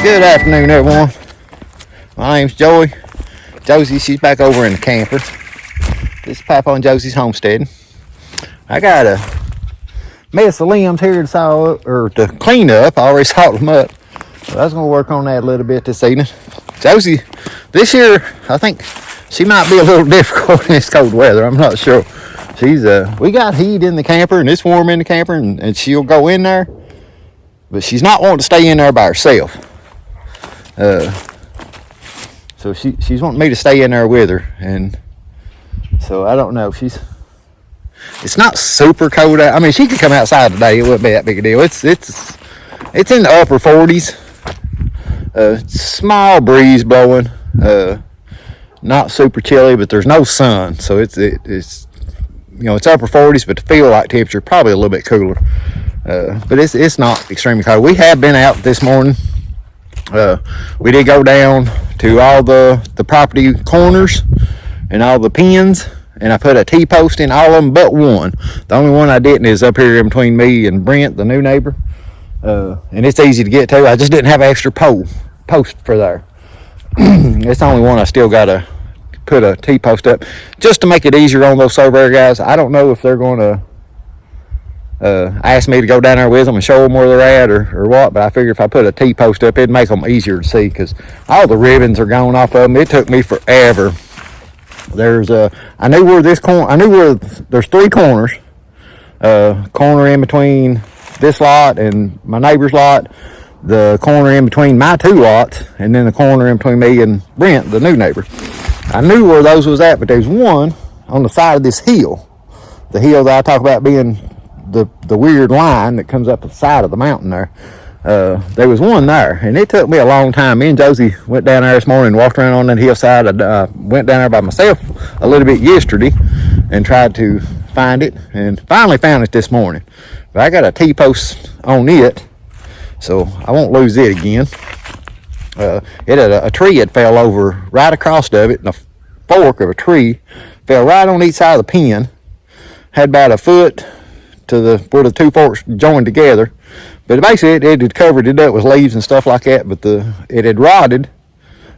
Good afternoon, everyone. My name's Josey, she's back over in the camper. This is Papa and Josey's homestead. I got a mess of limbs here to clean up. I already sawed them up. So I was going to work on that a little bit this evening. Josey, this year, I think she might be a little difficult in this cold weather. I'm not sure. We got heat in the camper and it's warm in the camper and she'll go in there. But she's not wanting to stay in there by herself. So she's wanting me to stay in there with her, and so I don't know. It's not super cold out. I mean, she could come outside today. It wouldn't be that big a deal. It's in the upper 40s. Small breeze blowing. Not super chilly, but there's no sun, so it's it's upper 40s, but the feel like temperature probably a little bit cooler. But it's not extremely cold. We have been out this morning. We did go down to all the property corners and all the pins, and I put a T-post in all of them but one. The only one I didn't is up here in between me and Brent, the new neighbor. And it's easy to get to. I just didn't have an extra post for there. It's the only one I still got to put a T-post up just to make it easier on those surveyor guys. I don't know if they're going to asked me to go down there with them and show them where they're at or what, but I figure if I put a T-post up, it'd make them easier to see because all the ribbons are gone off of them. It took me forever. I knew where there's three corners. Corner in between this lot and my neighbor's lot, the corner in between my two lots, and then the corner in between me and Brent, the new neighbor. I knew where those was at, but there's one on the side of this hill. The hill that I talk about being the weird line that comes up the side of the mountain there. There was one there, and it took me a long time. Me and Josey went down there this morning and walked around on that hillside. I went down there by myself a little bit yesterday and tried to find it, and finally found it this morning. But I got a T-post on it, so I won't lose it again. A tree had fell over right across of it, and a fork of a tree fell right on each side of the pin. Had about a foot to where the two forks joined together, but basically it had covered it up with leaves and stuff like that. But it had rotted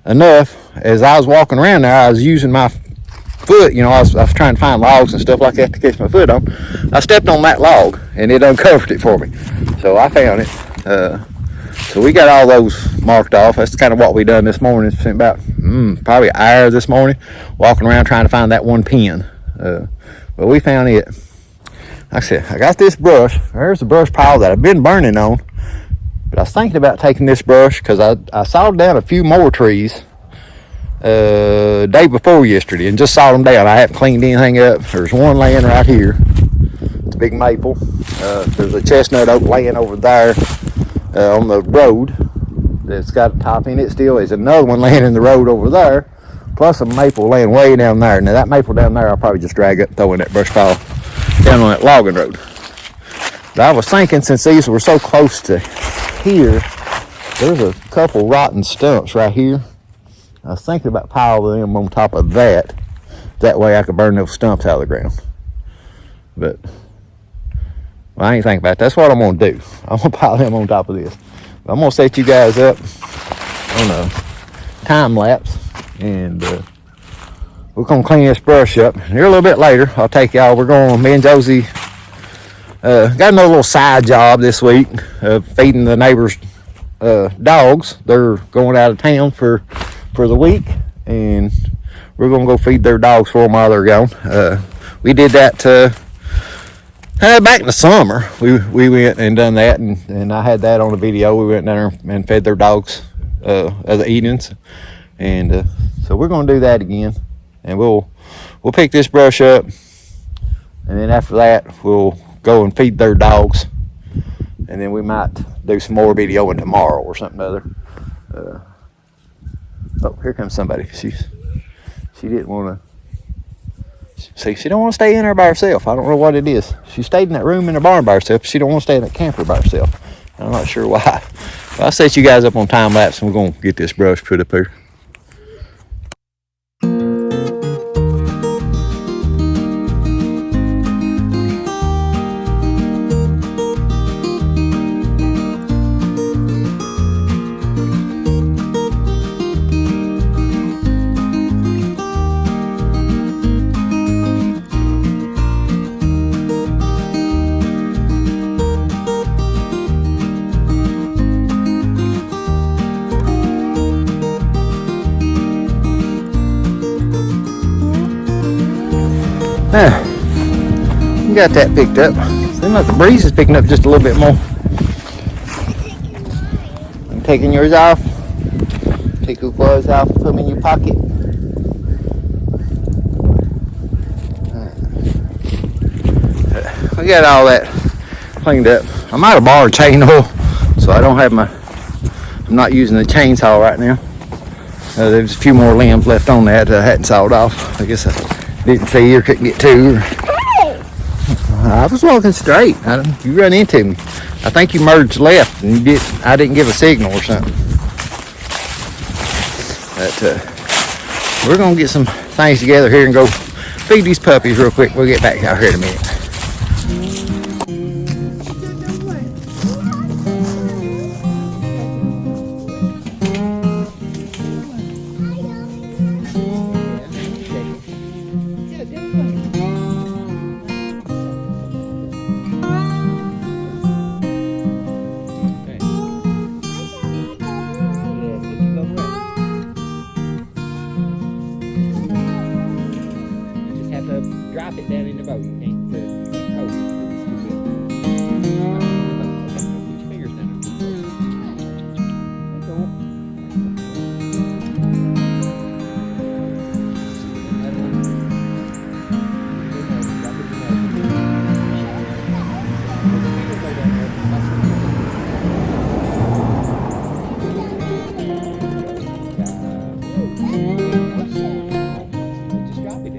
enough. As I was walking around there, I was using my foot. I was trying to find logs and stuff like that to catch my foot on. I stepped on that log and it uncovered it for me. So I found it. So we got all those marked off. That's kind of what we done this morning. Spent about probably an hour this morning walking around trying to find that one pin. But we found it. Like I said, I got this brush. There's the brush pile that I've been burning on. But I was thinking about taking this brush because I sawed down a few more trees day before yesterday and just sawed them down. I haven't cleaned anything up. There's one laying right here. It's a big maple. There's a chestnut oak laying over there on the road that's got a top in it still. There's another one laying in the road over there, plus a maple laying way down there. Now that maple down there I'll probably just drag up and throw in that brush pile down on that logging road. But I was thinking, since these were so close to here, there's a couple rotten stumps right here. I was thinking about piling them on top of that. That way I could burn those stumps out of the ground. But I ain't thinking about it. That's what I'm going to do. I'm going to pile them on top of this. But I'm going to set you guys up on a time lapse, and we're going to clean this brush up. Here a little bit later, I'll take y'all. Me and Josey got another little side job this week of feeding the neighbors' dogs. They're going out of town for the week, and we're going to go feed their dogs for them while they're gone. We did that back in the summer. We went and done that, and I had that on the video. We went down there and fed their dogs of the evenings, and so we're going to do that again. And we'll pick this brush up, and then after that we'll go and feed their dogs, and then we might do some more videoing tomorrow or something other. Oh, here comes somebody. She didn't want to. See, she don't want to stay in there by herself. I don't know what it is. She stayed in that room in the barn by herself. She don't want to stay in that camper by herself. I'm not sure why. But I'll set you guys up on time lapse, and we're gonna get this brush put up here. Got that picked up. Seems like the breeze is picking up just a little bit more. I'm taking yours off. Take your gloves off, put them in your pocket. We got all that cleaned up. I might have borrowed chain oil, so I don't have I'm not using the chainsaw right now. There's a few more limbs left on that I hadn't sawed off. I guess I didn't see or couldn't get to. I was walking straight. You run into me. I think you merged left and I didn't give a signal or something. But we're gonna get some things together here and go feed these puppies real quick. We'll get back out here in a minute. Drop it down in the boat. You can't put it. Oh, put your fingers down just drop it in.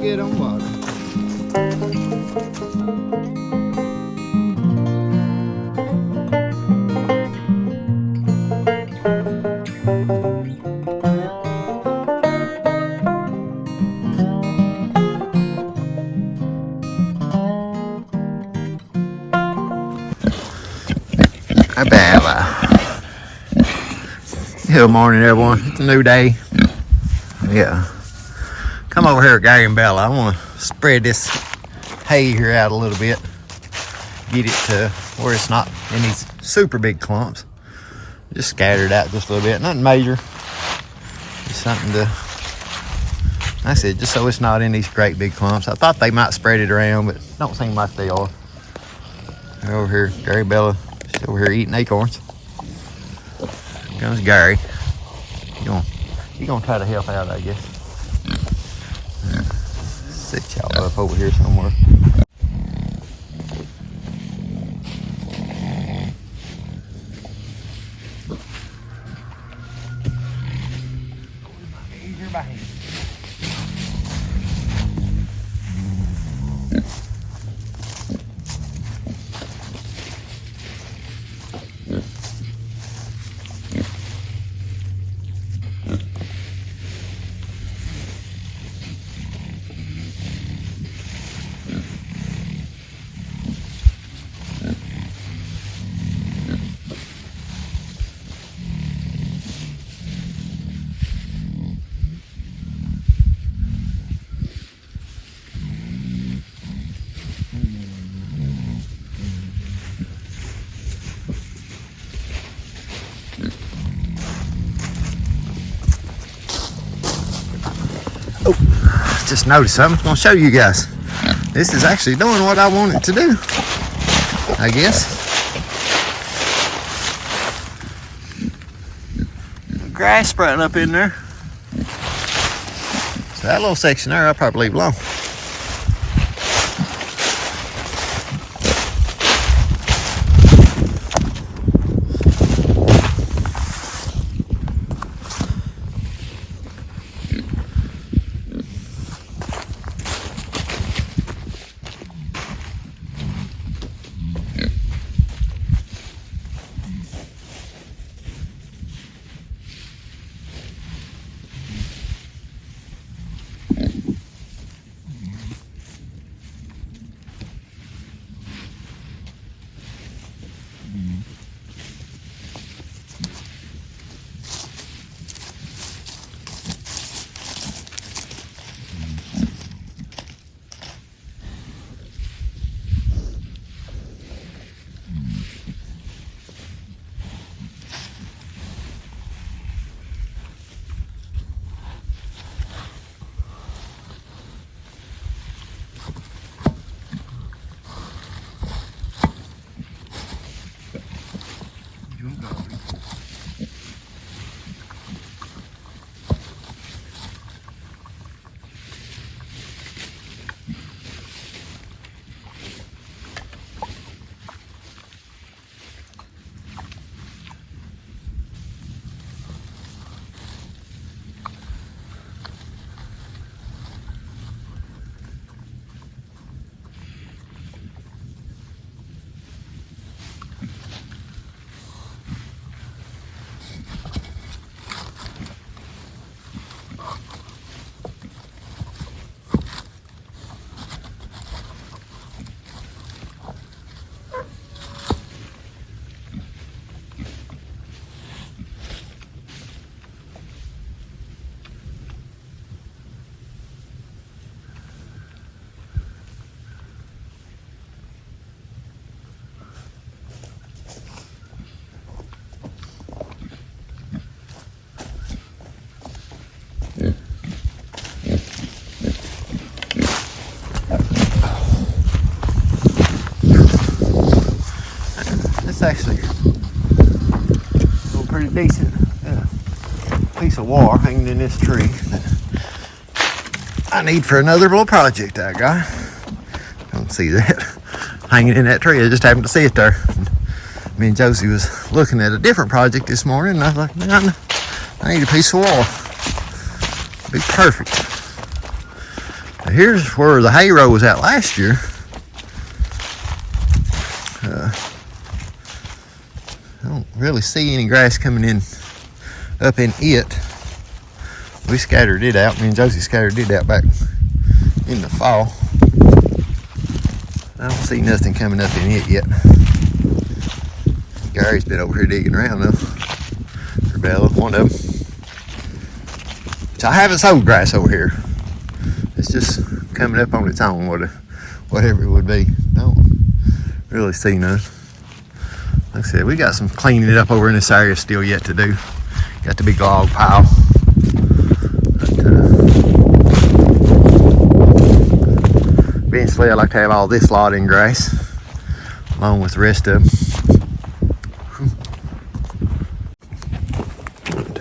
Get on water. Good morning, everyone. It's a new day. Yeah. Come over here, Gary and Bella. I want to spread this hay here out a little bit. Get it to where it's not in these super big clumps. Just scatter it out just a little bit. Nothing major. Just something to, like I said, just so it's not in these great big clumps. I thought they might spread it around, but don't seem like they are. They're over here, Gary and Bella, she's over here eating acorns. Here comes Gary. You gonna try to help out, I guess. Set y'all up over here somewhere. Easier by hand. Just noticed something. I'm gonna show you guys. This is actually doing what I want it to do, I guess. Grass sprouting up in there. So that little section there, I'll probably leave alone. It's actually a pretty decent piece of wire hanging in this tree that I need for another little project I got. Don't see that hanging in that tree. I just happened to see it there. Me and Josey was looking at a different project this morning, and I was like, man, I need a piece of wire. It'd be perfect. Now here's where the hay row was at last year. I don't really see any grass coming in up in it. We scattered it out. Me and Josey scattered it out back in the fall. I don't see nothing coming up in it yet. Gary's been over here digging around though. Or Bella, one of them. So I haven't sowed grass over here. It's just coming up on its own, whatever it would be. Don't really see none. Like I said, we got some cleaning it up over in this area still yet to do. Got the big log pile. But, eventually, I like to have all this lot in grass, along with the rest of them. But,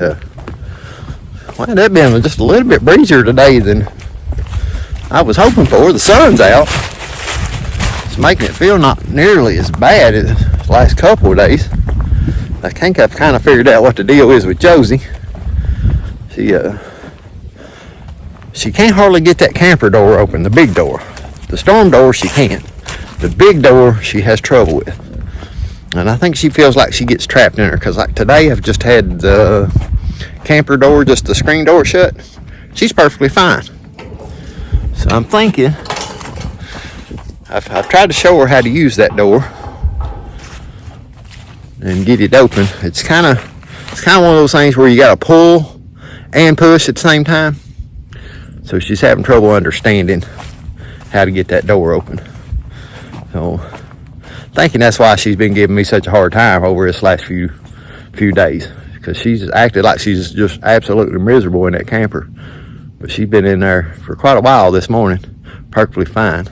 well, that been just a little bit breezier today than I was hoping for. The sun's out. It's making it feel not nearly as bad as the last couple of days. I think I've kind of figured out what the deal is with Josey. She can't hardly get that camper door open, the big door. The storm door she can. The big door she has trouble with. And I think she feels like she gets trapped in her, because like today I've just had the camper door, just the screen door shut. She's perfectly fine. So I'm thinking, I've tried to show her how to use that door and get it open. It's kind of one of those things where you got to pull and push at the same time. So she's having trouble understanding how to get that door open. So thinking that's why she's been giving me such a hard time over this last few days, because she's acted like she's just absolutely miserable in that camper But she's been in there for quite a while this morning, perfectly fine.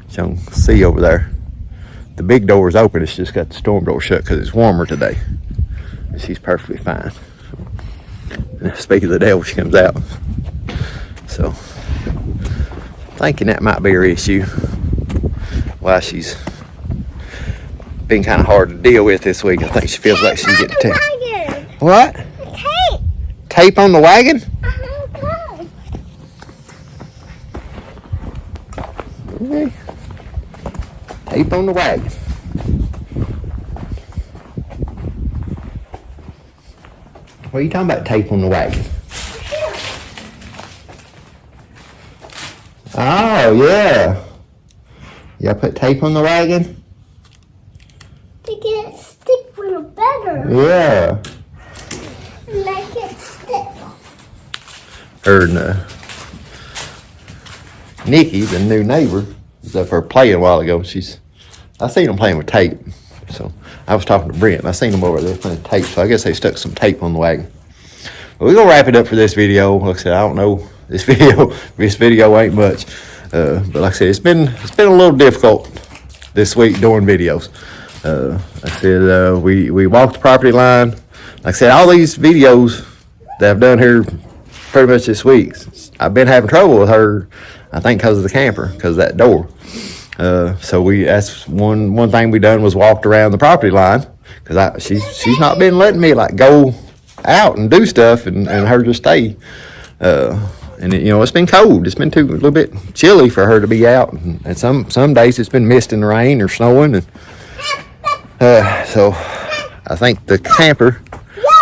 As you can see over there, the big door is open. It's just got the storm door shut because it's warmer today. And she's perfectly fine. And speaking of the devil, she comes out. So, thinking that might be her issue. Why she's been kind of hard to deal with this week. I think she feels like she's getting tape. What? Tape. Tape on the wagon? Okay. Tape on the wagon. What are you talking about, tape on the wagon? Oh, yeah. Yeah, put tape on the wagon? To get it stick real better. Yeah. Make it stick. Nikki, the new neighbor, was up there playing a while ago. I seen them playing with tape. So I was talking to Brent, and I seen them over there playing tape. So I guess they stuck some tape on the wagon. But we're gonna wrap it up for this video. Like I said, I don't know this video ain't much. But like I said, it's been a little difficult this week doing videos. Like I said, we walked the property line. Like I said, all these videos that I've done here pretty much this week, I've been having trouble with her. I think because of the camper, because of that door. So that's one thing we done was walked around the property line, because she's not been letting me like go out and do stuff and her just stay. And it's been cold. It's been a little bit chilly for her to be out, and some days it's been misting the rain or snowing, and so I think the camper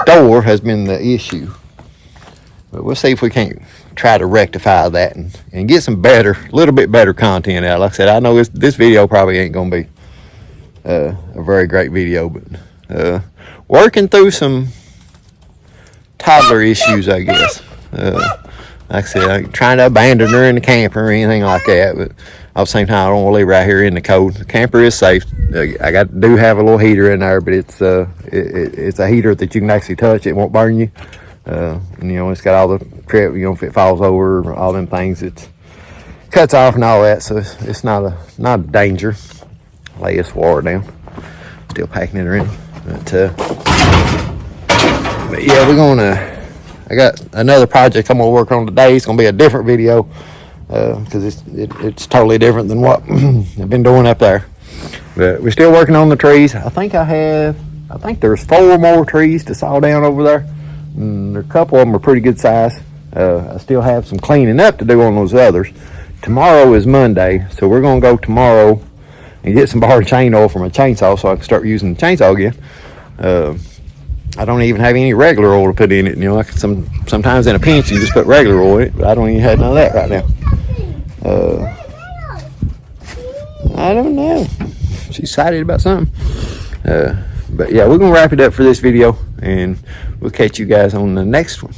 door has been the issue. But we'll see if we can't try to rectify that and get some little bit better content out. Like I said, I know this video probably ain't gonna be a very great video, but working through some toddler issues, I guess. Like I said, I ain't trying to abandon her in the camper or anything like that, but at the same time, I don't want to leave her out here in the cold. The camper is safe. I do have a little heater in there, but it's a heater that you can actually touch. It won't burn you. And, it's got all the trip, if it falls over, all them things, it cuts off and all that, so it's not a danger. Lay this water down. Still packing it in. But yeah, I got another project I'm gonna work on today. It's gonna be a different video, because it's totally different than what I've been doing up there. But we're still working on the trees. I think there's 4 more trees to saw down over there. And a couple of them are pretty good size. I still have some cleaning up to do on those others. Tomorrow is Monday, so we're gonna go tomorrow and get some bar and chain oil from a chainsaw so I can start using the chainsaw again. I don't even have any regular oil to put in it. Like sometimes in a pinch you just put regular oil in it, but I don't even have none of that right now. I don't know. She's excited about something. But yeah, we're gonna wrap it up for this video, and we'll catch you guys on the next one.